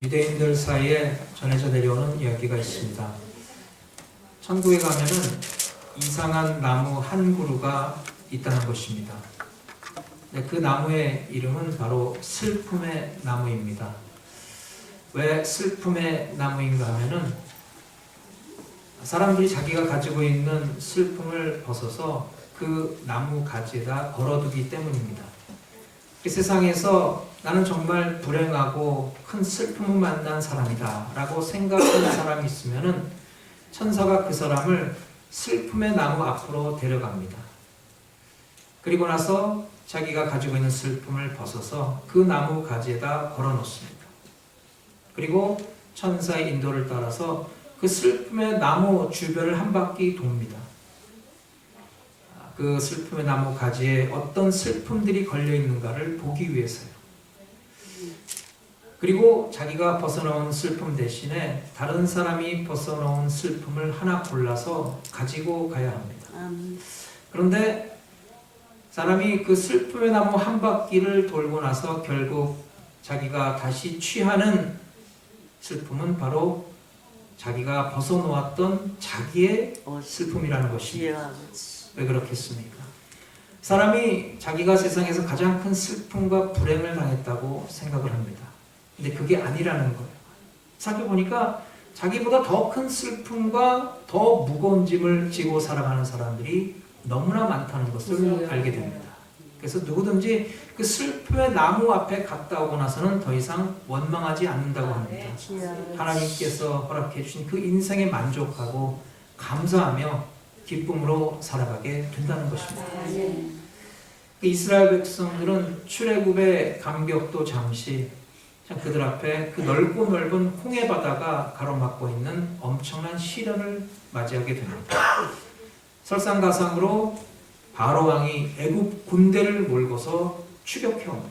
유대인들 사이에 전해져 내려오는 이야기가 있습니다. 천국에 가면은 이상한 나무 한 그루가 있다는 것입니다. 그 나무의 이름은 바로 슬픔의 나무입니다. 왜 슬픔의 나무인가 하면은 사람들이 자기가 가지고 있는 슬픔을 벗어서 그 나무 가지에다 걸어두기 때문입니다. 이 세상에서 나는 정말 불행하고 큰 슬픔을 만난 사람이다 라고 생각하는 사람이 있으면은 천사가 그 사람을 슬픔의 나무 앞으로 데려갑니다. 그리고 나서 자기가 가지고 있는 슬픔을 벗어서 그 나무 가지에다 걸어 놓습니다. 그리고 천사의 인도를 따라서 그 슬픔의 나무 주변을 한 바퀴 돕니다. 그 슬픔의 나무 가지에 어떤 슬픔들이 걸려 있는가를 보기 위해서요. 그리고 자기가 벗어놓은 슬픔 대신에 다른 사람이 벗어놓은 슬픔을 하나 골라서 가지고 가야 합니다. 그런데 사람이 그 슬픔의 나무 한 바퀴를 돌고 나서 결국 자기가 다시 취하는 슬픔은 바로 자기가 벗어놓았던 자기의 슬픔이라는 것입니다. 왜 그렇겠습니까? 사람이 자기가 세상에서 가장 큰 슬픔과 불행을 당했다고 생각을 합니다. 근데 그게 아니라는 거예요. 생각해보니까 자기보다 더 큰 슬픔과 더 무거운 짐을 지고 살아가는 사람들이 너무나 많다는 것을 알게 됩니다. 그래서 누구든지 그 슬픔의 나무 앞에 갔다 오고 나서는 더 이상 원망하지 않는다고 합니다. 하나님께서 허락해 주신 그 인생에 만족하고 감사하며 기쁨으로 살아가게 된다는 것입니다. 이스라엘 백성들은 출애굽의 감격도 잠시 그들 앞에 그 넓고 넓은 홍해 바다가 가로막고 있는 엄청난 시련을 맞이하게 됩니다. 설상가상으로 바로 왕이 애굽 군대를 몰고서 추격해 옵니다.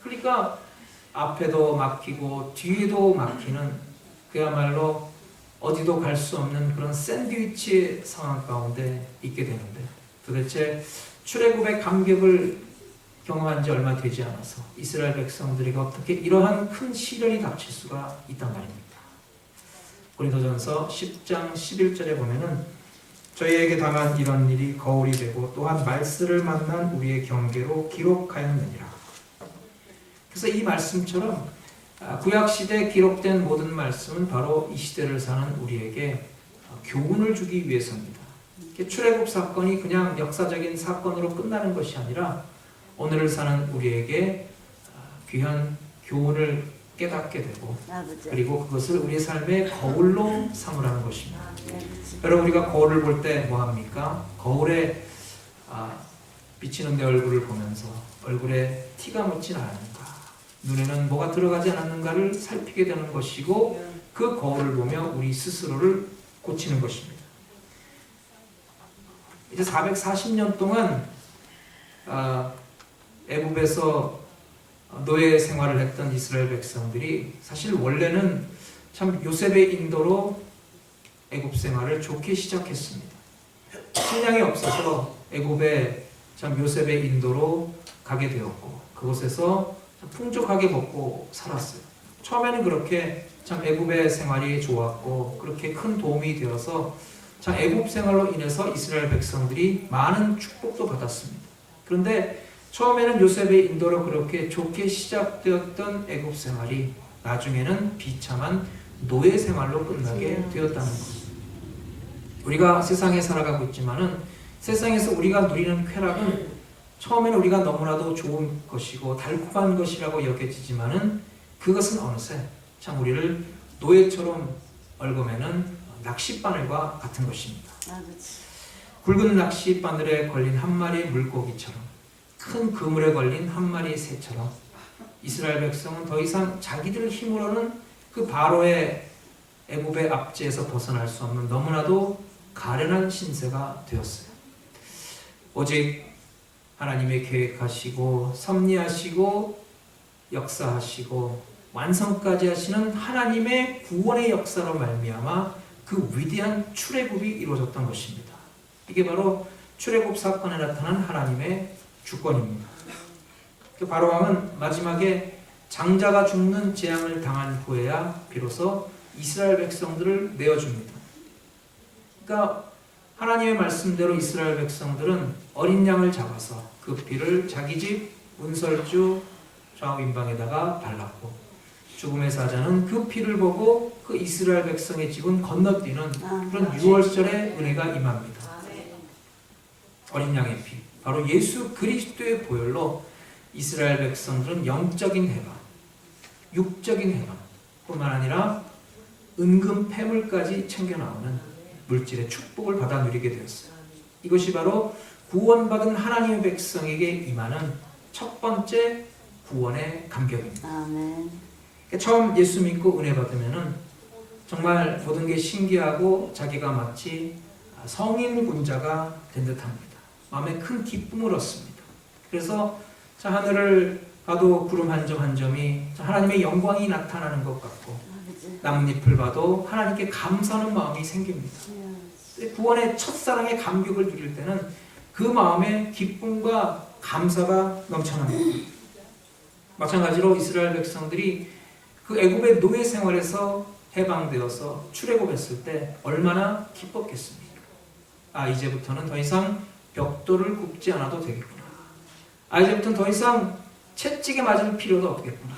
그러니까 앞에도 막히고 뒤에도 막히는 그야말로 어디도 갈 수 없는 그런 샌드위치 상황 가운데 있게 되는데 도대체 출애굽의 감격을 경험한 지 얼마 되지 않아서 이스라엘 백성들에게 어떻게 이러한 큰 시련이 닥칠 수가 있단 말입니다. 고린도전서 10장 11절에 보면은 저희에게 당한 이런 일이 거울이 되고 또한 말씀을 만난 우리의 경계로 기록하였느니라. 그래서 이 말씀처럼 구약시대에 기록된 모든 말씀은 바로 이 시대를 사는 우리에게 교훈을 주기 위해서입니다. 출애굽 사건이 그냥 역사적인 사건으로 끝나는 것이 아니라 오늘을 사는 우리에게 귀한 교훈을 깨닫게 되고 그리고 그것을 우리의 삶의 거울로 삼으라는 것입니다. 여러분 우리가 거울을 볼 때 뭐합니까? 거울에 비치는 내 얼굴을 보면서 얼굴에 티가 묻진 않았는가, 눈에는 뭐가 들어가지 않았는가를 살피게 되는 것이고 그 거울을 보며 우리 스스로를 고치는 것입니다. 이제 440년 동안 애굽에서 노예 생활을 했던 이스라엘 백성들이 사실 원래는 참 요셉의 인도로 애굽 생활을 좋게 시작했습니다. 식량이 없어서 애굽에 참 요셉의 인도로 가게 되었고 그곳에서 풍족하게 먹고 살았어요. 처음에는 그렇게 참 애굽의 생활이 좋았고 그렇게 큰 도움이 되어서 참 애굽 생활로 인해서 이스라엘 백성들이 많은 축복도 받았습니다. 그런데 처음에는 요셉의 인도로 그렇게 좋게 시작되었던 애굽 생활이 나중에는 비참한 노예 생활로 끝나게 되었다는 것. 우리가 세상에 살아가고 있지만은 세상에서 우리가 누리는 쾌락은 처음에는 우리가 너무나도 좋은 것이고 달콤한 것이라고 여겨지지만은 그것은 어느새 참 우리를 노예처럼 얽어매는 낚싯바늘과 같은 것입니다. 굵은 낚싯바늘에 걸린 한 마리의 물고기처럼 큰 그물에 걸린 한 마리의 새처럼 이스라엘 백성은 더 이상 자기들 힘으로는 그 바로의 애굽의 압제에서 벗어날 수 없는 너무나도 가련한 신세가 되었어요. 오직 하나님의 계획하시고 섭리하시고 역사하시고 완성까지 하시는 하나님의 구원의 역사로 말미암아 그 위대한 출애굽이 이루어졌던 것입니다. 이게 바로 출애굽 사건에 나타난 하나님의 주권입니다. 그 바로 왕은 마지막에 장자가 죽는 재앙을 당한 후에야 비로소 이스라엘 백성들을 내어줍니다. 그러니까 하나님의 말씀대로 이스라엘 백성들은 어린 양을 잡아서 그 피를 자기 집 문설주 좌우인방에다가 발랐고, 죽음의 사자는 그 피를 보고 그 이스라엘 백성의 집은 건너뛰는 그런 6월절의 은혜가 임합니다. 어린 양의 피, 바로 예수 그리스도의 보혈로 이스라엘 백성들은 영적인 해방, 육적인 해방 뿐만 아니라 은금 폐물까지 챙겨 나오는 물질의 축복을 받아 누리게 되었어요. 이것이 바로 구원받은 하나님의 백성에게 임하는 첫 번째 구원의 감격입니다. 아멘. 처음 예수 믿고 은혜 받으면은 정말 모든 게 신기하고 자기가 마치 성인 군자가 된 듯합니다. 마음에 큰 기쁨을 얻습니다. 그래서 하늘을 봐도 구름 한 점 한 점이 하나님의 영광이 나타나는 것 같고, 나뭇잎을 봐도 하나님께 감사하는 마음이 생깁니다. 구원의 첫사랑의 감격을 누릴 때는 그 마음에 기쁨과 감사가 넘쳐납니다. 마찬가지로 이스라엘 백성들이 그 애굽의 노예 생활에서 해방되어서 출애굽했을 때 얼마나 기뻤겠습니까? 이제부터는 더 이상 벽돌을 굽지 않아도 되겠구나. 이제부터는 더 이상 채찍에 맞을 필요도 없겠구나.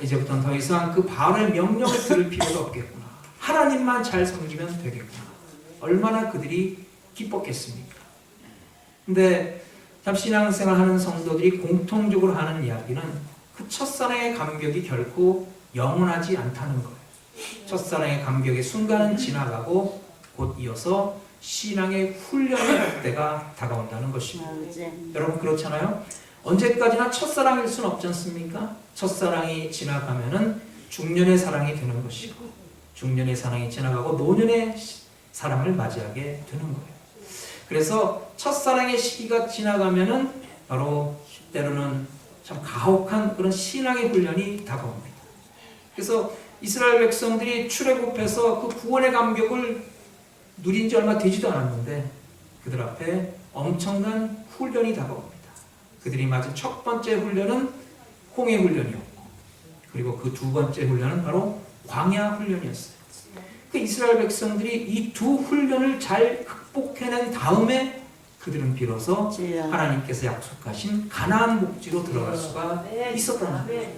이제부터는 더 이상 그 바알의 명령을 들을 필요도 없겠구나. 하나님만 잘 섬기면 되겠구나. 얼마나 그들이 기뻤겠습니까? 근데 참 신앙생활 하는 성도들이 공통적으로 하는 이야기는 그 첫사랑의 감격이 결코 영원하지 않다는 거예요. 첫사랑의 감격의 순간은 지나가고 곧 이어서 신앙의 훈련을 할 때가 다가온다는 것입니다. 여러분 그렇잖아요? 언제까지나 첫사랑일 수는 없지 않습니까? 첫사랑이 지나가면은 중년의 사랑이 되는 것이고, 중년의 사랑이 지나가고 노년의 사랑을 맞이하게 되는 거예요. 그래서 첫사랑의 시기가 지나가면은 바로 때로는 참 가혹한 그런 신앙의 훈련이 다가옵니다. 그래서 이스라엘 백성들이 출애굽해서 그 구원의 감격을 누린 지 얼마 되지도 않았는데 그들 앞에 엄청난 훈련이 다가옵니다. 그들이 맞은 첫 번째 훈련은 홍해 훈련이었고, 그리고 그 두 번째 훈련은 바로 광야 훈련이었어요. 그 이스라엘 백성들이 이 두 훈련을 잘 극복해낸 다음에 그들은 비로소 하나님께서 약속하신 가나안 복지로 들어갈 수가 있었다는 거예요.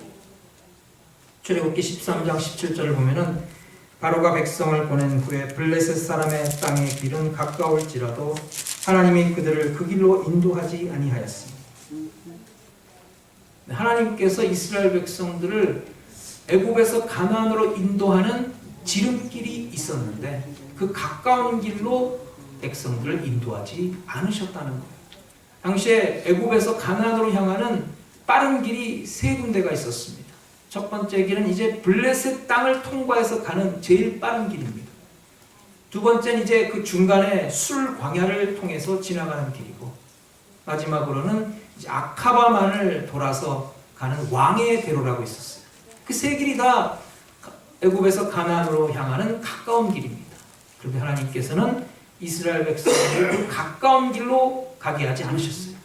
출애굽기 13장 17절을 보면은 바로가 백성을 보낸 후에 블레셋 사람의 땅의 길은 가까울지라도 하나님이 그들을 그 길로 인도하지 아니하였습니다. 하나님께서 이스라엘 백성들을 애굽에서 가나안으로 인도하는 지름길이 있었는데 그 가까운 길로 백성들을 인도하지 않으셨다는 거예요. 당시에 애굽에서 가나안으로 향하는 빠른 길이 세 군데가 있었습니다. 첫 번째 길은 이제 블레셋 땅을 통과해서 가는 제일 빠른 길입니다. 두 번째는 이제 그 중간에 술 광야를 통해서 지나가는 길이고, 마지막으로는 이제 아카바만을 돌아서 가는 왕의 대로라고 있었어요. 그 세 길이 다 애굽에서 가나안으로 향하는 가까운 길입니다. 그런데 하나님께서는 이스라엘 백성들을 가까운 길로 가게 하지 않으셨어요.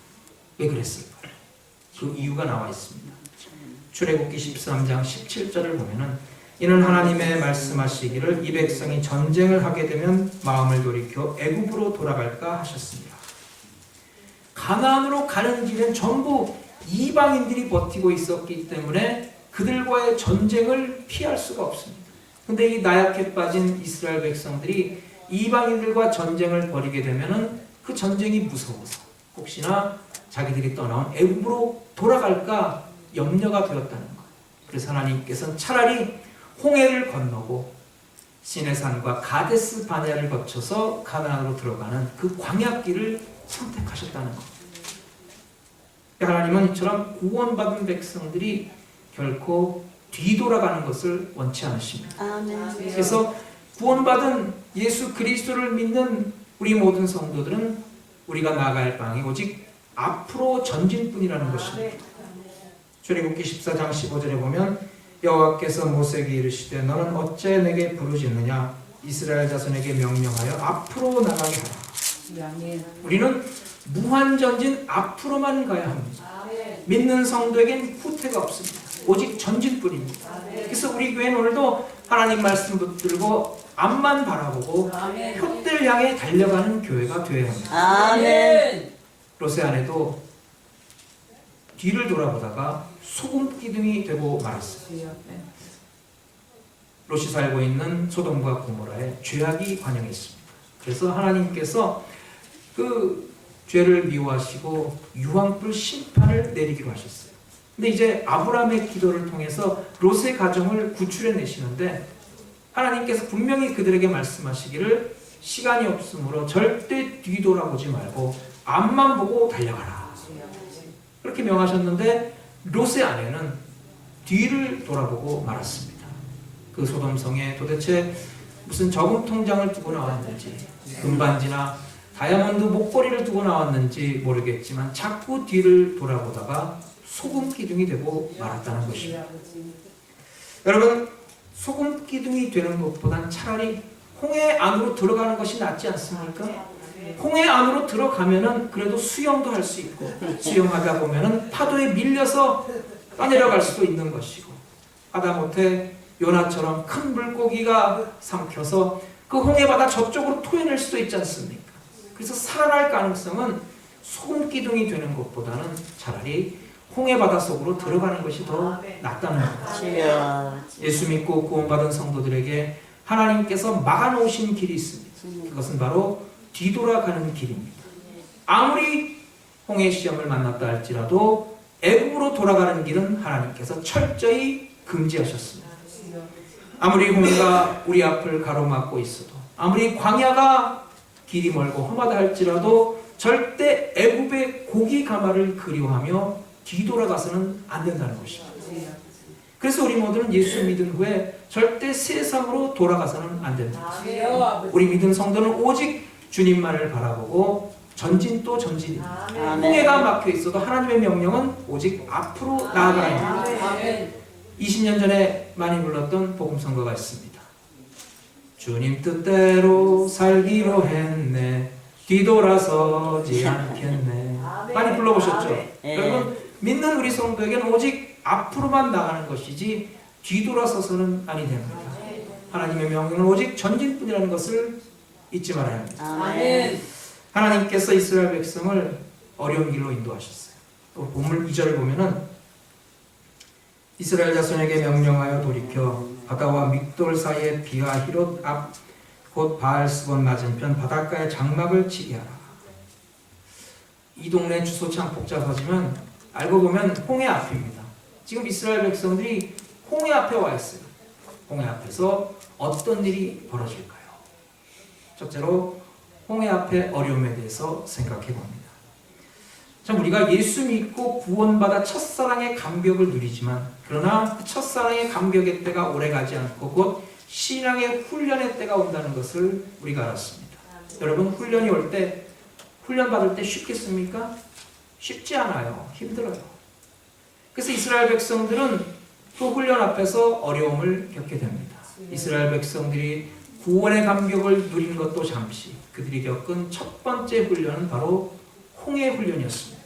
왜 그랬을까요? 그 이유가 나와 있습니다. 출애굽기 13장 17절을 보면은 이는 하나님의 말씀하시기를 이 백성이 전쟁을 하게 되면 마음을 돌이켜 애굽으로 돌아갈까 하셨습니다. 가나안으로 가는 길은 전부 이방인들이 버티고 있었기 때문에 그들과의 전쟁을 피할 수가 없습니다. 근데 이 나약해 빠진 이스라엘 백성들이 이방인들과 전쟁을 벌이게 되면은 그 전쟁이 무서워서 혹시나 자기들이 떠나온 애굽으로 돌아갈까 염려가 되었다는 거예요. 그래서 하나님께서는 차라리 홍해를 건너고 시내산과 가데스 바네아를 거쳐서 가나안으로 들어가는 그 광야길을 선택하셨다는 거예요. 하나님은 이처럼 구원받은 백성들이 결코 뒤돌아가는 것을 원치 않으십니다. 아멘. 그래서 구원받은 예수 그리스도를 믿는 우리 모든 성도들은 우리가 나아갈 방이 오직 앞으로 전진뿐이라는 것입니다. 출애굽기 14장 15절에 보면 여호와께서 모세에게 이르시되 너는 어째 내게 부르짖느냐 이스라엘 자손에게 명령하여 앞으로 나가게 하라. 우리는 무한전진 앞으로만 가야 합니다. 믿는 성도에겐 후퇴가 없습니다. 오직 전진뿐입니다. 그래서 우리 교회는 오늘도 하나님 말씀 붙들고 앞만 바라보고 표대를 향해 달려가는 교회가 되어야 합니다. 아멘. 롯의 아내도 뒤를 돌아보다가 소금 기둥이 되고 말았어요. 롯이 살고 있는 소돔과 고모라에 죄악이 관영해 있습니다. 그래서 하나님께서 그 죄를 미워하시고 유황불 심판을 내리기로 하셨어요. 근데 이제 아브라함의 기도를 통해서 롯의 가정을 구출해 내시는데 하나님께서 분명히 그들에게 말씀하시기를 시간이 없으므로 절대 뒤돌아보지 말고 앞만 보고 달려가라. 그렇게 명하셨는데 롯의 아내는 뒤를 돌아보고 말았습니다. 그 소돔성에 도대체 무슨 저금 통장을 두고 나왔는지 금반지나 다이아몬드 목걸이를 두고 나왔는지 모르겠지만 자꾸 뒤를 돌아보다가 소금 기둥이 되고 말았다는 것입니다. 여러분, 소금 기둥이 되는 것보단 차라리 홍해 안으로 들어가는 것이 낫지 않습니까? 홍해 안으로 들어가면은 그래도 수영도 할 수 있고 수영하다 보면은 파도에 밀려서 떠내려갈 수도 있는 것이고 하다못해 요나처럼 큰 물고기가 삼켜서 그 홍해바다 저쪽으로 토해낼 수도 있지 않습니까? 그래서 살아날 가능성은 소금 기둥이 되는 것보다는 차라리 홍해바다 속으로 들어가는 것이 더 낫다는 겁니다. 예수 믿고 구원받은 성도들에게 하나님께서 막아놓으신 길이 있습니다. 그것은 바로 뒤돌아가는 길입니다. 아무리 홍해 시험을 만났다 할지라도 애굽으로 돌아가는 길은 하나님께서 철저히 금지하셨습니다. 아무리 홍해가 우리 앞을 가로막고 있어도 아무리 광야가 길이 멀고 험하다 할지라도 절대 애굽의 고기 가마를 그리워하며 뒤돌아가서는 안 된다는 것입니다. 그래서 우리 모두는 예수 믿은 후에 절대 세상으로 돌아가서는 안 된다. 우리 믿은 성도는 오직 주님만을 바라보고 전진 또 전진입니다. 홍해가 막혀 있어도 하나님의 명령은 오직 앞으로 나아가라입니다. 20년 전에 많이 불렀던 복음성가가 있습니다. 주님 뜻대로 살기로 했네 뒤돌아서지 않겠네. 많이 불러보셨죠? 여러분, 믿는 우리 성도에게는 오직 앞으로만 나가는 것이지 뒤돌아서서는 아니 됩니다. 하나님의 명령은 오직 전진뿐이라는 것을 잊지 말아야 합니다. 아멘. 하나님께서 이스라엘 백성을 어려운 길로 인도하셨어요. 또 본문 2절을 보면은 이스라엘 자손에게 명령하여 돌이켜 바다와 믹돌 사이에 비하 히롯 앞 곧 바알스본 맞은편 바닷가에 장막을 치게 하라. 이 동네 주소 참 복잡하지만 알고 보면 홍해 앞입니다. 지금 이스라엘 백성들이 홍해 앞에 와 있어요. 홍해 앞에서 어떤 일이 벌어질까요? 첫째로 홍해 앞의 어려움에 대해서 생각해 봅니다. 참 우리가 예수 믿고 구원받아 첫사랑의 감격을 누리지만 그러나 그 첫사랑의 감격의 때가 오래가지 않고 곧 신앙의 훈련의 때가 온다는 것을 우리가 알았습니다. 여러분, 훈련이 올 때 훈련 받을 때 쉽겠습니까? 쉽지 않아요. 힘들어요. 그래서 이스라엘 백성들은 그 훈련 앞에서 어려움을 겪게 됩니다. 이스라엘 백성들이 구원의 감격을 누리는 것도 잠시, 그들이 겪은 첫 번째 훈련은 바로 홍해 훈련이었습니다.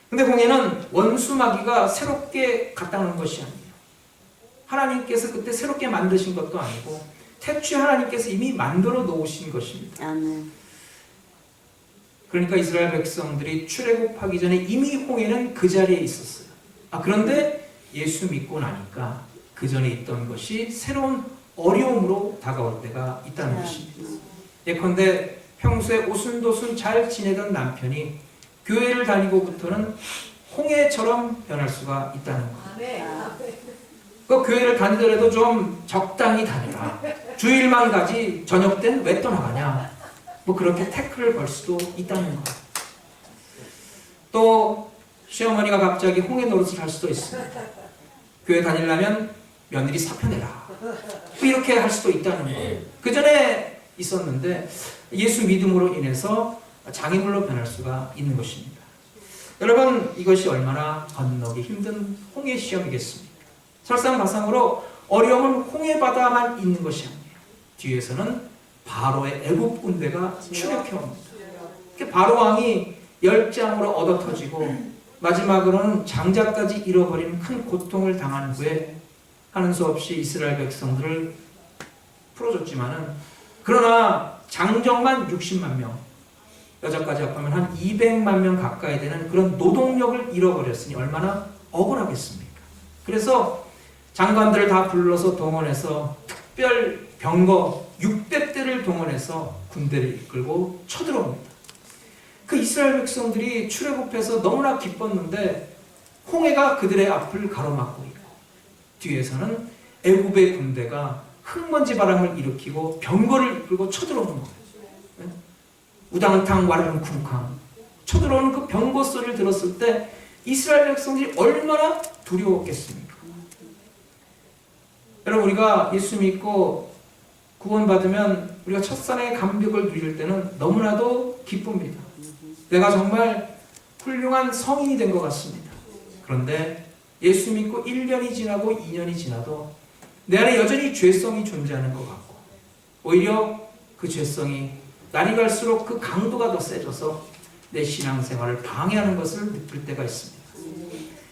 근데 홍해는 원수 마귀가 새롭게 갖다 놓은 것이 아니에요. 하나님께서 그때 새롭게 만드신 것도 아니고 태초에 하나님께서 이미 만들어 놓으신 것입니다. 아멘. 그러니까 이스라엘 백성들이 출애굽하기 전에 이미 홍해는 그 자리에 있었어요. 그런데 예수 믿고 나니까 그 전에 있던 것이 새로운 어려움으로 다가올 때가 있다는 것입니다. 예컨대 평소에 오순도순 잘 지내던 남편이 교회를 다니고부터는 홍해처럼 변할 수가 있다는 거예요. 그 교회를 다니더라도 좀 적당히 다녀라. 주일만 가지 저녁 때는 왜 떠나가냐. 뭐 그렇게 태클을 걸 수도 있다는 거예요. 또 시어머니가 갑자기 홍해 노릇을 할 수도 있습니다. 교회 다니려면 며느리 사표 내라. 이렇게 할 수도 있다는 거예요. 그 전에 있었는데 예수 믿음으로 인해서 장애물로 변할 수가 있는 것입니다. 여러분, 이것이 얼마나 건너기 힘든 홍해 시험이겠습니까? 설상가상으로 어려움은 홍해바다만 있는 것이 아니에요. 뒤에서는 바로의 애굽 군대가 추격해 옵니다. 바로 왕이 열장으로 얻어터지고 마지막으로는 장자까지 잃어버린 큰 고통을 당한 후에 하는 수 없이 이스라엘 백성들을 풀어줬지만은, 그러나 장정만 60만 명, 여자까지 합하면 한 200만 명 가까이 되는 그런 노동력을 잃어버렸으니 얼마나 억울하겠습니까? 그래서 장관들을 다 불러서 동원해서 특별 병거 600대를 동원해서 군대를 이끌고 쳐들어옵니다. 그 이스라엘 백성들이 출애굽해서 너무나 기뻤는데 홍해가 그들의 앞을 가로막고 있고, 뒤에서는 애굽의 군대가 흙먼지 바람을 일으키고 병거를 이끌고 쳐들어오는 거예요. 우당탕 와르릉 쿵쾅 쳐들어오는 그 병거 소리를 들었을 때 이스라엘 백성들이 얼마나 두려웠겠습니까? 여러분, 우리가 예수 믿고 구원받으면 우리가 첫사랑의 감격을 누릴 때는 너무나도 기쁩니다. 내가 정말 훌륭한 성인이 된 것 같습니다. 그런데 예수 믿고 1년이 지나고 2년이 지나도 내 안에 여전히 죄성이 존재하는 것 같고, 오히려 그 죄성이 날이 갈수록 그 강도가 더 세져서 내 신앙생활을 방해하는 것을 느낄 때가 있습니다.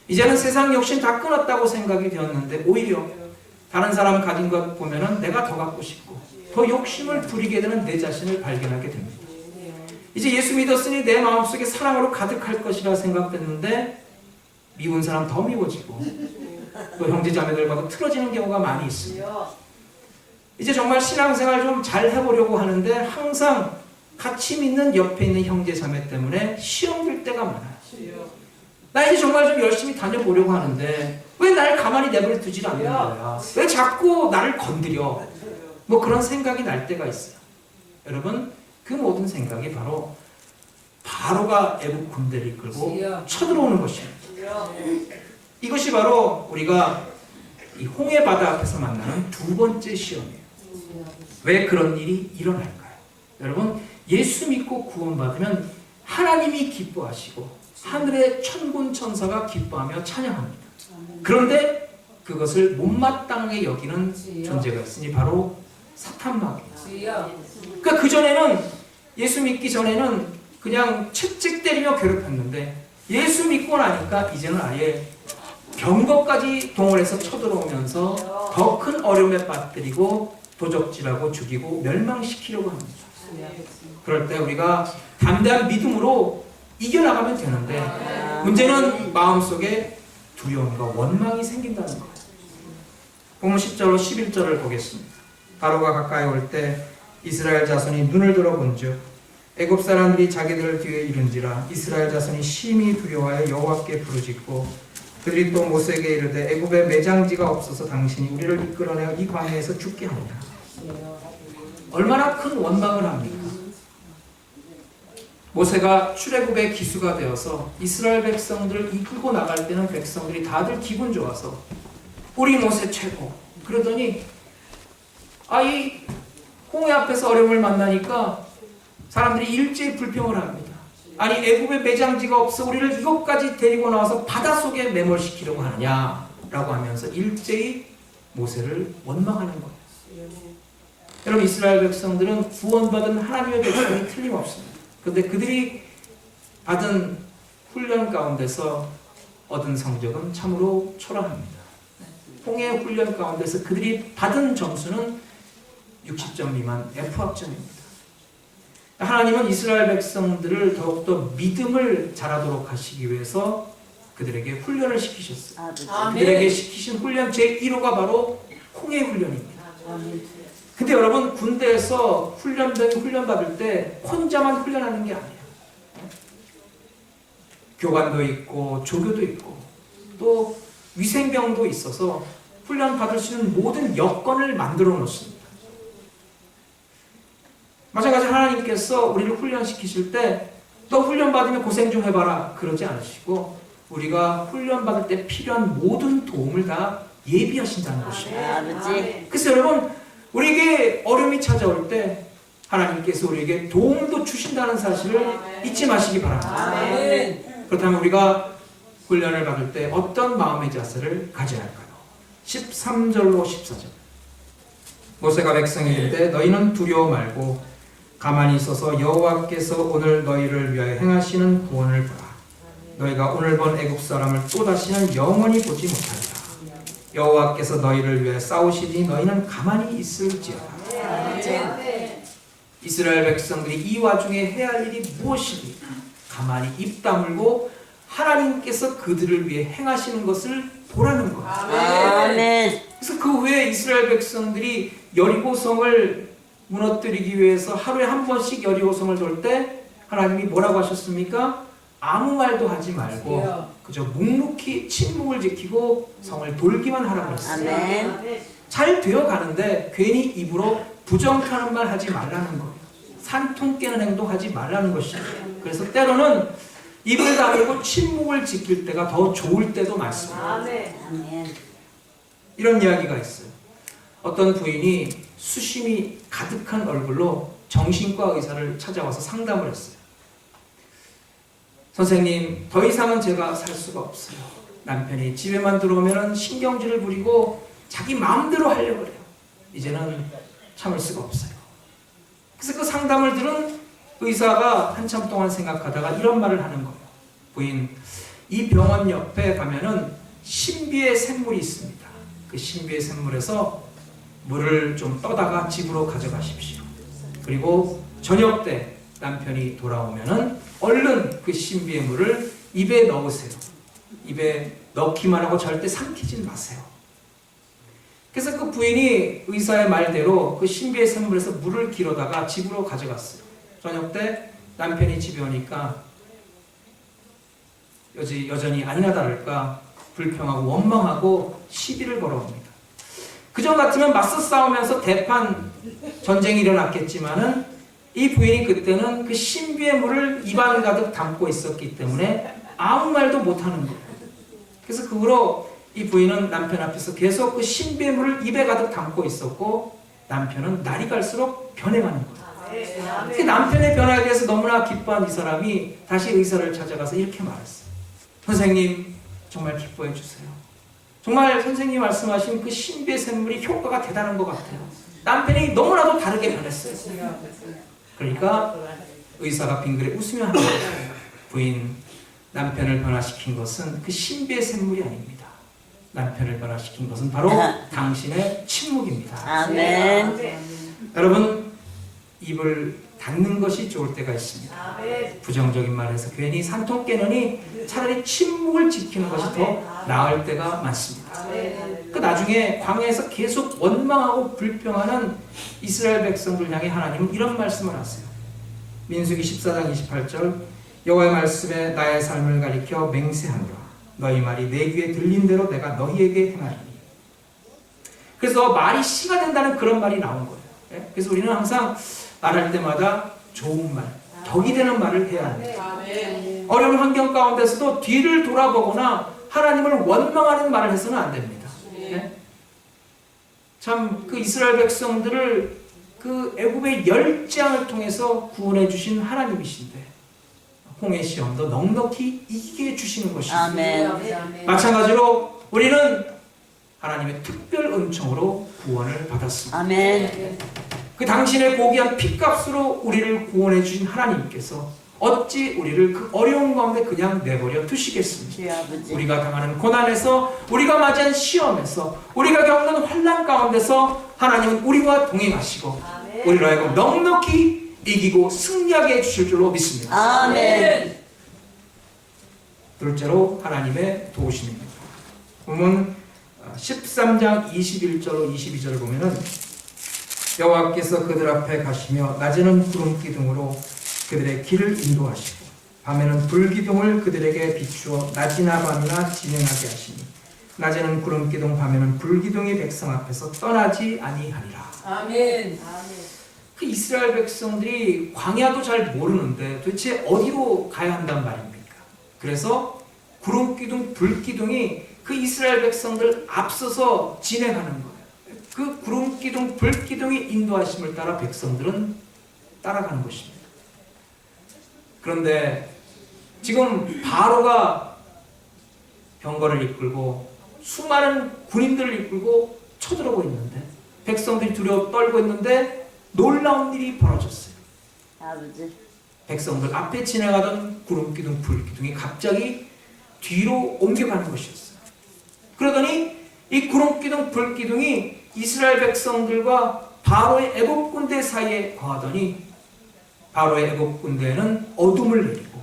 이제는 세상 욕심 다 끊었다고 생각이 되었는데 오히려 다른 사람 가진 것 보면은 내가 더 갖고 싶고 더 욕심을 부리게 되는 내 자신을 발견하게 됩니다. 이제 예수 믿었으니 내 마음속에 사랑으로 가득할 것이라 생각됐는데 미운 사람 더 미워지고 또 형제 자매들과도 틀어지는 경우가 많이 있습니다. 이제 정말 신앙생활 좀 잘 해보려고 하는데 항상 같이 믿는 옆에 있는 형제 자매 때문에 시험 들 때가 많아요. 나 이제 정말 좀 열심히 다녀보려고 하는데 왜 날 가만히 내버려 두질 않는 거야? 왜 자꾸 나를 건드려? 뭐 그런 생각이 날 때가 있어요. 여러분, 그 모든 생각이 바로 바로가 애국 군대를 이끌고 쳐들어오는 것입니다. 이것이 바로 우리가 이 홍해 바다 앞에서 만나는 두 번째 시험이에요. 왜 그런 일이 일어날까요? 여러분, 예수 믿고 구원받으면 하나님이 기뻐하시고 하늘의 천군 천사가 기뻐하며 찬양합니다. 그런데 그것을 못마땅하게 여기는 존재가 있으니 바로 사탄마귀입니다. 그러니까 그전에는, 예수 믿기 전에는 그냥 채찍 때리며 괴롭혔는데 예수 믿고 나니까 이제는 아예 병거까지 동원해서 쳐들어오면서 더 큰 어려움에 빠뜨리고 도적질하고 죽이고 멸망시키려고 합니다. 그럴 때 우리가 담대한 믿음으로 이겨나가면 되는데 문제는 마음속에 두려움과 원망이 생긴다는 거예요. 본문 10절로 11절을 보겠습니다. 바로가 가까이 올 때 이스라엘 자손이 눈을 들어본즉 애굽 사람들이 자기들 뒤에 이른지라 이스라엘 자손이 심히 두려워하여 여호와께 부르짖고 그들이 또 모세에게 이르되 애굽에 매장지가 없어서 당신이 우리를 이끌어내어 이 광야에서 죽게 하느냐. 얼마나 큰 원망을 합니까? 모세가 출애굽의 기수가 되어서 이스라엘 백성들을 이끌고 나갈 때는 백성들이 다들 기분 좋아서 우리 모세 최고 그러더니 이 홍해 앞에서 어려움을 만나니까 사람들이 일제히 불평을 합니다. 아니 애굽에 매장지가 없어 우리를 이것까지 데리고 나와서 바닷속에 매몰시키려고 하느냐라고 하면서 일제히 모세를 원망하는 거예요. 여러분, 이스라엘 백성들은 구원받은 하나님의 백성이 틀림없습니다. 그런데 그들이 받은 훈련 가운데서 얻은 성적은 참으로 초라합니다. 홍해 훈련 가운데서 그들이 받은 점수는 60점 미만 F학점입니다. 하나님은 이스라엘 백성들을 더욱더 믿음을 자라도록 하시기 위해서 그들에게 훈련을 시키셨어요. 그들에게 시키신 훈련 제1호가 바로 홍해 훈련입니다. 근데 여러분, 군대에서 훈련 받을 때 혼자만 훈련하는 게 아니에요. 교관도 있고 조교도 있고 또 위생병도 있어서 훈련 받을 수 있는 모든 여건을 만들어 놓습니다. 마찬가지로 하나님께서 우리를 훈련시키실 때 너 훈련 받으면 고생 좀 해봐라 그러지 않으시고 우리가 훈련 받을 때 필요한 모든 도움을 다 예비하신다는 것입니다. 그래서 여러분, 우리에게 어려움이 찾아올 때 하나님께서 우리에게 도움도 주신다는 사실을 잊지 마시기 바랍니다. 그렇다면 우리가 훈련을 받을 때 어떤 마음의 자세를 가져야 할까요? 13절로 14절. 모세가 백성에 이르되 너희는 두려워 말고 가만히 있어서 여호와께서 오늘 너희를 위하여 행하시는 구원을 보라. 너희가 오늘 본 애굽 사람을 또다시는 영원히 보지 못하리라. 여호와께서 너희를 위해 싸우시니 너희는 가만히 있을지어다. 이스라엘 백성들이 이 와중에 해야 할 일이 무엇입니까? 가만히 입 다물고 하나님께서 그들을 위해 행하시는 것을 보라는 거예요. 아멘. 그래서 그 후에 이스라엘 백성들이 여리고성을 무너뜨리기 위해서 하루에 한 번씩 여리고성을 돌 때 하나님이 뭐라고 하셨습니까? 아무 말도 하지 말고 그저 묵묵히 침묵을 지키고 성을 돌기만 하라고 했어요. 아멘. 잘 되어 가는데 괜히 입으로 부정하는 말 하지 말라는 거예요. 산통 깨는 행동 하지 말라는 것이죠. 그래서 때로는 입을 다물고 침묵을 지킬 때가 더 좋을 때도 많습니다. 아멘. 이런 이야기가 있어요. 어떤 부인이 수심이 가득한 얼굴로 정신과 의사를 찾아와서 상담을 했어요. 선생님, 더 이상은 제가 살 수가 없어요. 남편이 집에만 들어오면 신경질을 부리고 자기 마음대로 하려고 해요. 이제는 참을 수가 없어요. 그래서 그 상담을 들은 의사가 한참 동안 생각하다가 이런 말을 하는 거예요. 부인, 이 병원 옆에 가면은 신비의 샘물이 있습니다. 그 신비의 샘물에서 물을 좀 떠다가 집으로 가져가십시오. 그리고 저녁 때 남편이 돌아오면은 얼른 그 신비의 물을 입에 넣으세요. 입에 넣기만 하고 절대 삼키진 마세요. 그래서 그 부인이 의사의 말대로 그 신비의 샘물에서 물을 길어다가 집으로 가져갔어요. 저녁 때 남편이 집에 오니까 여전히 아니나 다를까 불평하고 원망하고 시비를 걸어옵니다. 그전 같으면 맞서 싸우면서 대판 전쟁이 일어났겠지만은 이 부인이 그때는 그 신비의 물을 입안 가득 담고 있었기 때문에 아무 말도 못하는 거예요. 그래서 그 후로 이 부인은 남편 앞에서 계속 그 신비의 물을 입에 가득 담고 있었고 남편은 날이 갈수록 변해가는 거예요. 그 남편의 변화에 대해서 너무나 기뻐한 이 사람이 다시 의사를 찾아가서 이렇게 말했어요. 선생님, 정말 기뻐해 주세요. 정말 선생님이 말씀하신 그 신비의 샘물이 효과가 대단한 것 같아요. 남편이 너무나도 다르게 변했어요. 그러니까 의사가 빙그레 웃으며 하는 거예요. 부인, 남편을 변화시킨 것은 그 신비의 샘물이 아닙니다. 남편을 변화시킨 것은 바로 당신의 침묵입니다. 아멘. 여러분, 입을 닫는 것이 좋을 때가 있습니다. 부정적인 말에서 괜히 산통 깨느니 차라리 침묵을 지키는 것이 더 나을 때가 많습니다. 그 나중에 광야에서 계속 원망하고 불평하는 이스라엘 백성들 향해 하나님은 이런 말씀을 하세요. 민수기 14장 28절, 여호와의 말씀에 나의 삶을 가리켜 맹세하노라. 너희 말이 내 귀에 들린 대로 내가 너희에게 행하리니. 그래서 말이 씨가 된다는 그런 말이 나온 거예요. 그래서 우리는 항상 말할 때마다 좋은 말, 덕이 되는 말을 해야 합니다. 어려운 환경 가운데서도 뒤를 돌아보거나 하나님을 원망하는 말을 해서는 안 됩니다. 참 그 이스라엘 백성들을 그 애굽의 열장을 통해서 구원해 주신 하나님이신데 홍해 시험도 넉넉히 이기게 해주시는 것입니다. 아멘. 마찬가지로 우리는 하나님의 특별 은총으로 구원을 받았습니다. 아멘. 그 당신의 고귀한 피값으로 우리를 구원해 주신 하나님께서 어찌 우리를 그 어려운 가운데 그냥 내버려 두시겠습니까? 주여 아버지. 우리가 당하는 고난에서, 우리가 맞이한 시험에서, 우리가 겪는 환난 가운데서 하나님은 우리와 동행하시고 우리로 하여금 넉넉히 이기고 승리하게 해주실 줄로 믿습니다. 아멘. 둘째로 하나님의 도우심입니다. 보면 13장 21절로 22절을 보면은 여호와께서 그들 앞에 가시며 낮에는 구름 기둥으로 그들의 길을 인도하시고 밤에는 불 기둥을 그들에게 비추어 낮이나 밤이나 진행하게 하시니 낮에는 구름 기둥 밤에는 불 기둥이 백성 앞에서 떠나지 아니하리라. 아멘. 그 이스라엘 백성들이 광야도 잘 모르는데 도대체 어디로 가야 한단 말입니까? 그래서 구름 기둥, 불 기둥이 그 이스라엘 백성들 앞서서 진행하는 거예요. 그 구름 기둥, 불 기둥이 인도하심을 따라 백성들은 따라가는 것입니다. 그런데 지금 바로가 병거를 이끌고 수많은 군인들을 이끌고 쳐들어오고 있는데 백성들이 두려워 떨고 있는데 놀라운 일이 벌어졌어요. 아버지. 백성들 앞에 지나가던 구름 기둥, 불 기둥이 갑자기 뒤로 옮겨가는 것이었어요. 그러더니 이 구름기둥 불기둥이 이스라엘 백성들과 바로의 애굽 군대 사이에 거하더니 바로의 애굽 군대에는 어둠을 내리고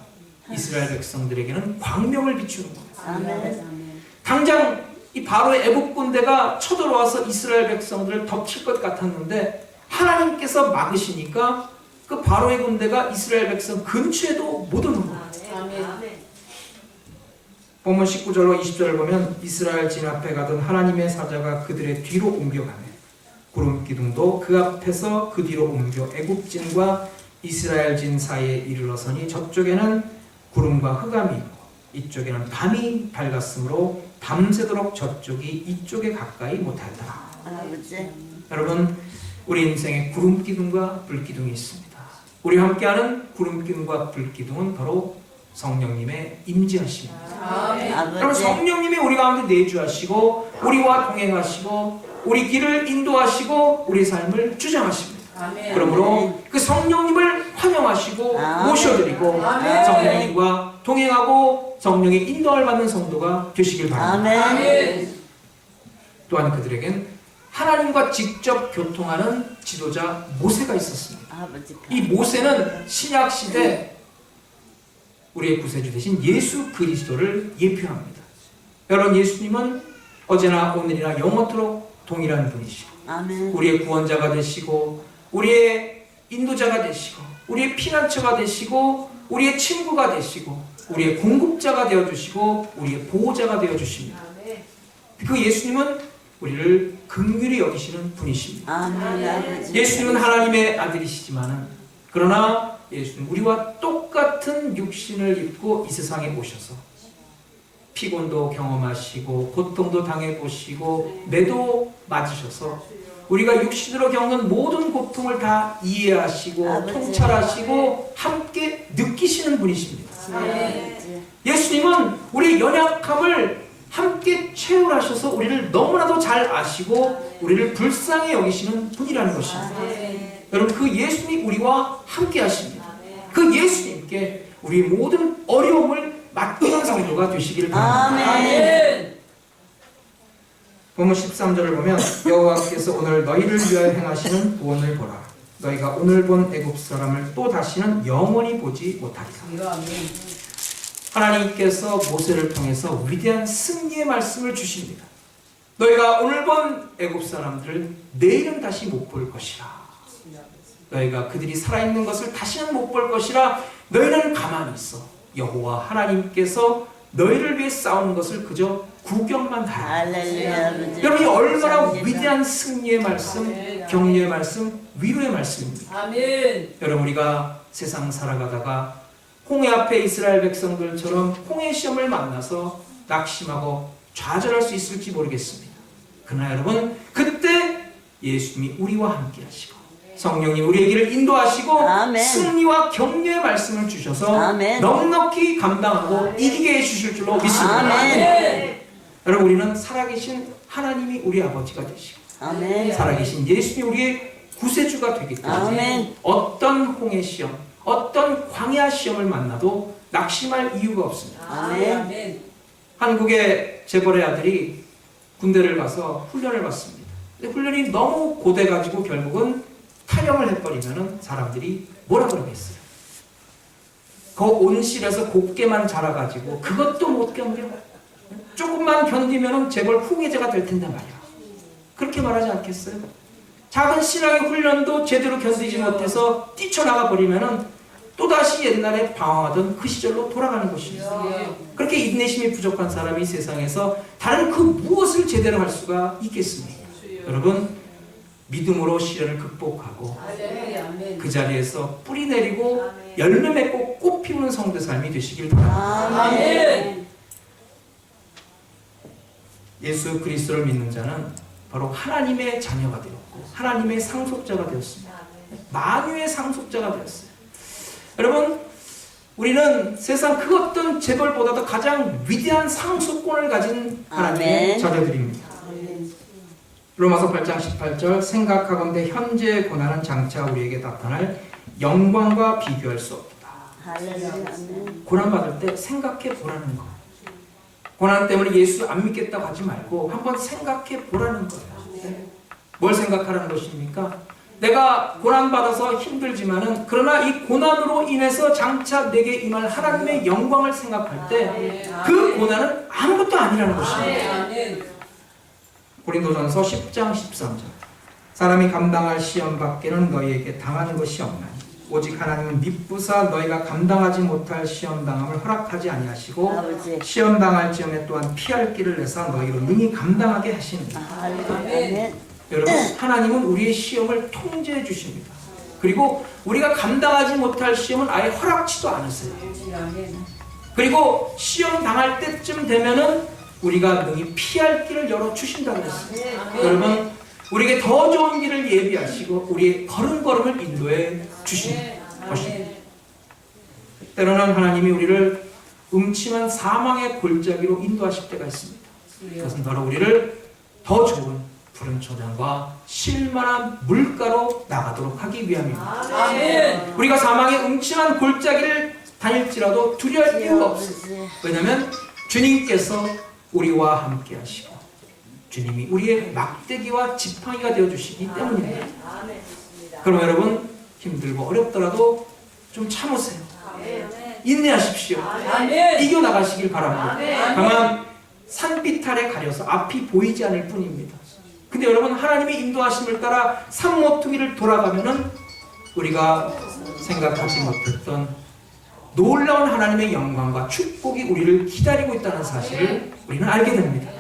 이스라엘 백성들에게는 광명을 비추는 거예요. 아멘. 당장 이 바로의 애굽 군대가 쳐들어와서 이스라엘 백성들을 덮칠 것 같았는데 하나님께서 막으시니까 그 바로의 군대가 이스라엘 백성 근처에도 못 오는 거예요. 아멘. 본문 19절로 20절을 보면 이스라엘 진 앞에 가던 하나님의 사자가 그들의 뒤로 옮겨가네. 구름 기둥도 그 앞에서 그 뒤로 옮겨 애굽 진과 이스라엘 진 사이에 이르러서니 저쪽에는 구름과 흑암이 있고 이쪽에는 밤이 밝았으므로 밤새도록 저쪽이 이쪽에 가까이 못하였더라. 아버지. 여러분, 우리 인생에 구름 기둥과 불 기둥이 있습니다. 우리와 함께하는 구름 기둥과 불 기둥은 바로 성령님의 임재하심입니다. 여러분, 아버지. 성령님이 우리 가운데 내주하시고 우리와 동행하시고 우리 길을 인도하시고 우리 삶을 주장하십니다. 그러므로 그 성령님을 환영하시고 아멘. 모셔드리고 아멘. 성령님과 동행하고 성령의 인도를 받는 성도가 되시길 바랍니다. 아멘. 또한 그들에겐 하나님과 직접 교통하는 지도자 모세가 있었습니다. 아버지. 이 모세는 신약 시대 우리의 구세주 되신 예수 그리스도를 예표합니다. 여러분, 예수님은 어제나 오늘이나 영원토록 동일한 분이시고 아멘. 우리의 구원자가 되시고 우리의 인도자가 되시고 우리의 피난처가 되시고 우리의 친구가 되시고 우리의 공급자가 되어주시고 우리의 보호자가 되어주십니다. 그 예수님은 우리를 긍휼히 여기시는 분이십니다. 아멘. 아버지. 예수님은 하나님의 아들이시지만은 그러나 예수는 우리와 똑같은 육신을 입고 이 세상에 오셔서 피곤도 경험하시고 고통도 당해보시고 매도 맞으셔서 우리가 육신으로 겪는 모든 고통을 다 이해하시고 아버지. 통찰하시고 함께 느끼시는 분이십니다. 아버지. 예수님은 우리의 연약함을 함께 체험하셔서 우리를 너무나도 잘 아시고 우리를 불쌍히 여기시는 분이라는 것입니다. 여러분, 그 예수님이 우리와 함께 하십니다. 그 예수님께 우리 모든 어려움을 맡기는 성도가 되시기를 바랍니다. 아멘. 본문 13절을 보면 여호와께서 오늘 너희를 위하여 행하시는 구원을 보라. 너희가 오늘 본 애굽 사람을 또 다시는 영원히 보지 못하리라. 하나님께서 모세를 통해서 위대한 승리의 말씀을 주십니다. 너희가 오늘 본 애굽 사람들을 내일은 다시 못 볼 것이라. 너희가 그들이 살아있는 것을 다시는 못 볼 것이라. 너희는 가만히 있어. 여호와 하나님께서 너희를 위해 싸우는 것을 그저 구경만 하라. 할렐루야. 아버지. 여러분이 얼마나 감사합니다. 위대한 승리의 말씀, 격려의 말씀, 위로의 말씀입니다. 아멘. 여러분, 우리가 세상 살아가다가 홍해 앞에 이스라엘 백성들처럼 홍해 시험을 만나서 낙심하고 좌절할 수 있을지 모르겠습니다. 그러나 여러분, 그때 예수님이 우리와 함께 하시고 성령님 우리의 길을 인도하시고 아멘. 승리와 격려의 말씀을 주셔서 아멘. 넉넉히 감당하고 이기게 해주실 줄로 믿습니다. 아멘. 여러분, 우리는 살아계신 하나님이 우리 아버지가 되시고 아멘. 살아계신 예수님이 우리의 구세주가 되기 때문에 아멘. 어떤 홍해 시험, 어떤 광야 시험을 만나도 낙심할 이유가 없습니다. 아멘. 한국의 재벌의 아들이 군대를 가서 훈련을 받습니다. 근데 훈련이 너무 고돼가지고 결국은 탈영을 해버리면 사람들이 뭐라 그러겠어요? 그 온실에서 곱게만 자라가지고 그것도 못 견뎌. 조금만 견디면 재벌 후계자가 될 텐데 말이야. 그렇게 말하지 않겠어요? 작은 신앙의 훈련도 제대로 견디지 못해서 뛰쳐나가 버리면 또다시 옛날에 방황하던 그 시절로 돌아가는 것입니다. 그렇게 인내심이 부족한 사람이 세상에서 다른 그 무엇을 제대로 할 수가 있겠습니까? 여러분, 믿음으로 시련을 극복하고 그 자리에서 뿌리 내리고 열매 맺고 꽃 피우는 성도 삶이 되시길 바랍니다. 아멘. 예수 그리스도를 믿는 자는 바로 하나님의 자녀가 되었고 하나님의 상속자가 되었습니다. 만유의 상속자가 되었어요. 여러분, 우리는 세상 그 어떤 재벌보다도 가장 위대한 상속권을 가진 하나님의 아멘. 자녀들입니다. 로마서 8장 18절 생각하건대 현재의 고난은 장차 우리에게 나타날 영광과 비교할 수 없다. 할렐루야. 아멘. 고난받을 때 생각해 보라는 거. 고난 때문에 예수 안 믿겠다고 하지 말고 한번 생각해 보라는 거예요. 뭘 생각하라는 것입니까? 내가 고난받아서 힘들지만은 그러나 이 고난으로 인해서 장차 내게 임할 하나님의 영광을 생각할 때 그 고난은 아무것도 아니라는 것입니다. 고린도전서 10장 13절 사람이 감당할 시험 밖에는 너희에게 당하는 것이 없나니 오직 하나님은 미쁘사 너희가 감당하지 못할 시험당함을 허락하지 아니하시고 아버지. 시험당할 지경에 또한 피할 길을 내사 너희로 능히 감당하게 하시느니라. 아멘. 여러분 하나님은 우리의 시험을 통제해 주십니다. 그리고 우리가 감당하지 못할 시험은 아예 허락치도 않으세요. 그리고 시험 당할 때쯤 되면은 우리가 능히 피할 길을 열어 주신다고 했습니다. 여러분 우리에게 더 좋은 길을 예비하시고 우리의 걸음걸음을 인도해 주신 것입니다. 때로는 하나님이 우리를 음침한 사망의 골짜기로 인도하실 때가 있습니다. 그것은 바로 우리를 더 좋은 푸른 초장과 쉴만한 물가로 나가도록 하기 위함입니다. 우리가 사망의 음침한 골짜기를 다닐지라도 두려워할 이유가 없습니다. 왜냐하면 주님께서 우리와 함께 하시고 주님이 우리의 막대기와 지팡이가 되어주시기 때문입니다. 그럼 여러분 힘들고 어렵더라도 좀 참으세요. 인내하십시오. 이겨나가시길 바랍니다. 다만 산비탈에 가려서 앞이 보이지 않을 뿐입니다. 근데 여러분 하나님의 인도하심을 따라 산 모퉁이를 돌아가면은 우리가 생각하지 못했던 놀라운 하나님의 영광과 축복이 우리를 기다리고 있다는 사실을 우리는 알게 됩니다.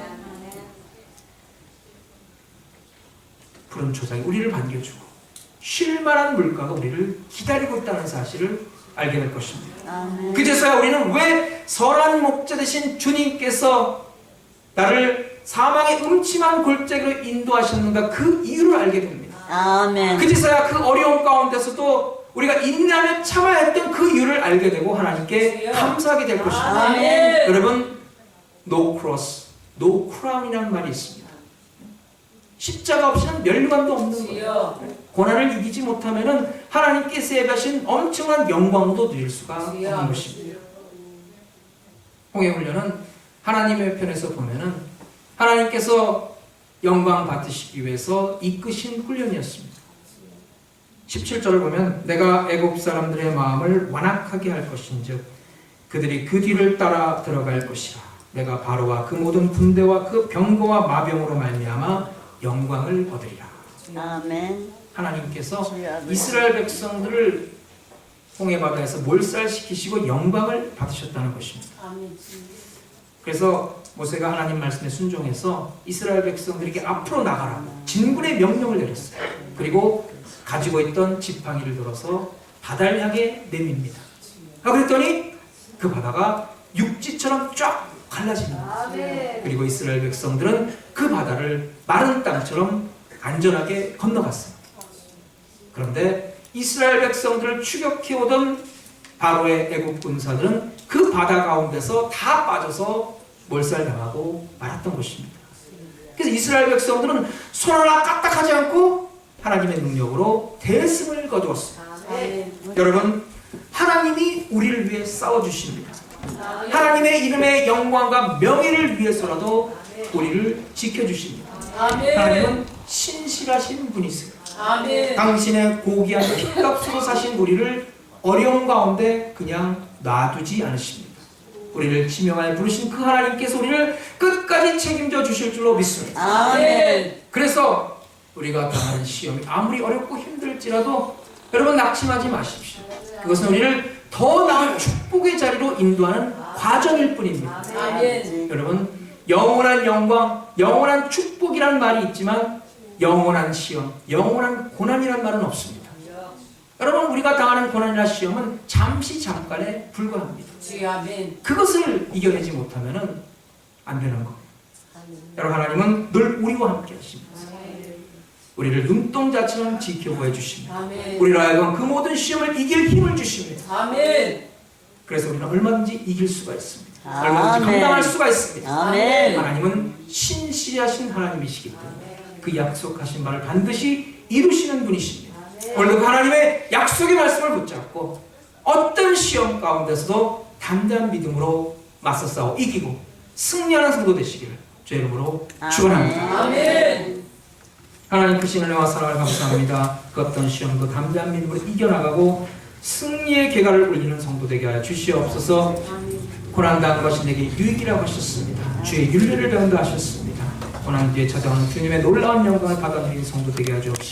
푸른 초장이 우리를 반겨주고 쉴만한 물가가 우리를 기다리고 있다는 사실을 알게 될 것입니다. 그제서야 우리는 왜 선한 목자 되신 주님께서 나를 사망의 음침한 골짜기로 인도하셨는가 그 이유를 알게 됩니다. 아멘. 그제서야 그 어려움 가운데서도 우리가 인내하며 참아야 했던 그 이유를 알게 되고 하나님께 감사하게 될 것입니다. 아멘. 여러분 No cross, no crown이라는 말이 있습니다. 십자가 없이는 멸류관도 없는 거예요. 고난을 이기지 못하면은 하나님께서 예배하신 엄청난 영광도 누릴 수가 없는 것입니다. 홍해훈련은 하나님의 편에서 보면은 하나님께서 영광 받으시기 위해서 이끄신 훈련이었습니다. 17절을 보면 내가 애굽 사람들의 마음을 완악하게 할 것인즉 그들이 그 뒤를 따라 들어갈 것이라. 내가 바로와 그 모든 군대와 그 병거와 마병으로 말미암아 영광을 얻으리라. 아멘. 하나님께서 이스라엘 백성들을 홍해 바다에서 몰살시키시고 영광을 받으셨다는 것입니다. 그래서 모세가 하나님 말씀에 순종해서 이스라엘 백성들에게 앞으로 나가라 진군의 명령을 내렸어요. 그리고 가지고 있던 지팡이를 들어서 바다를 향해 내밉니다. 그랬더니 그 바다가 육지처럼 쫙 갈라집니다. 그리고 이스라엘 백성들은 그 바다를 마른 땅처럼 안전하게 건너갔습니다. 그런데 이스라엘 백성들을 추격해오던 바로의 애국 군사들은 그 바다 가운데서 다 빠져서 몰살당하고 말았던 것입니다. 그래서 이스라엘 백성들은 손 하나 까딱하지 않고 하나님의 능력으로 대승을 거두었습니다. 여러분 하나님이 우리를 위해 싸워주십니다. 하나님의 이름의 영광과 명예를 위해서라도 우리를 지켜주십니다. 하나님은 신실하신 분이세요. 당신의 고귀한 핏값으로 사신 우리를 어려움 가운데 그냥 놔두지 않으십니다. 우리를 지명하여 부르신 그 하나님께서 우리를 끝까지 책임져 주실 줄로 믿습니다. 아멘. 그래서 우리가 당하는 시험이 아무리 어렵고 힘들지라도 여러분 낙심하지 마십시오. 그것은 우리를 더 나은 축복의 자리로 인도하는 과정일 뿐입니다. 아멘. 여러분 영원한 영광, 영원한 축복이라는 말이 있지만 영원한 시험, 영원한 고난이라는 말은 없습니다. 여러분 우리가 당하는 고난이나 시험은 잠시 잠깐에 불과합니다. 그것을 이겨내지 못하면 안 되는 겁니다. 여러분 하나님은 늘 우리와 함께 하십니다. 우리를 눈동자처럼 지켜보여 주십니다. 우리로 하여금 그 모든 시험을 이길 힘을 주십니다. 그래서 우리는 얼마든지 이길 수가 있습니다. 얼마든지 감당할 수가 있습니다. 하나님은 신실하신 하나님이시기 때문에 그 약속하신 바를 반드시 이루시는 분이십니다. 오늘도 그 하나님의 약속의 말씀을 붙잡고 어떤 시험 가운데서도 담대한 믿음으로 맞서 싸워 이기고 승리하는 성도 되시기를 주의 이름으로 아멘. 축원합니다. 아멘. 하나님 크신 은혜와 사랑을 감사합니다. 그 어떤 시험도 담대한 믿음으로 이겨나가고 승리의 계가를 올리는 성도 되게 하여 주시옵소서. 고난당한 것이 내게 유익이라고 하셨습니다. 주의 윤례를 배운다 하셨습니다. 고난 뒤에 찾아오는 주님의 놀라운 영광을 받아들이는 성도 되게 하여 주옵시고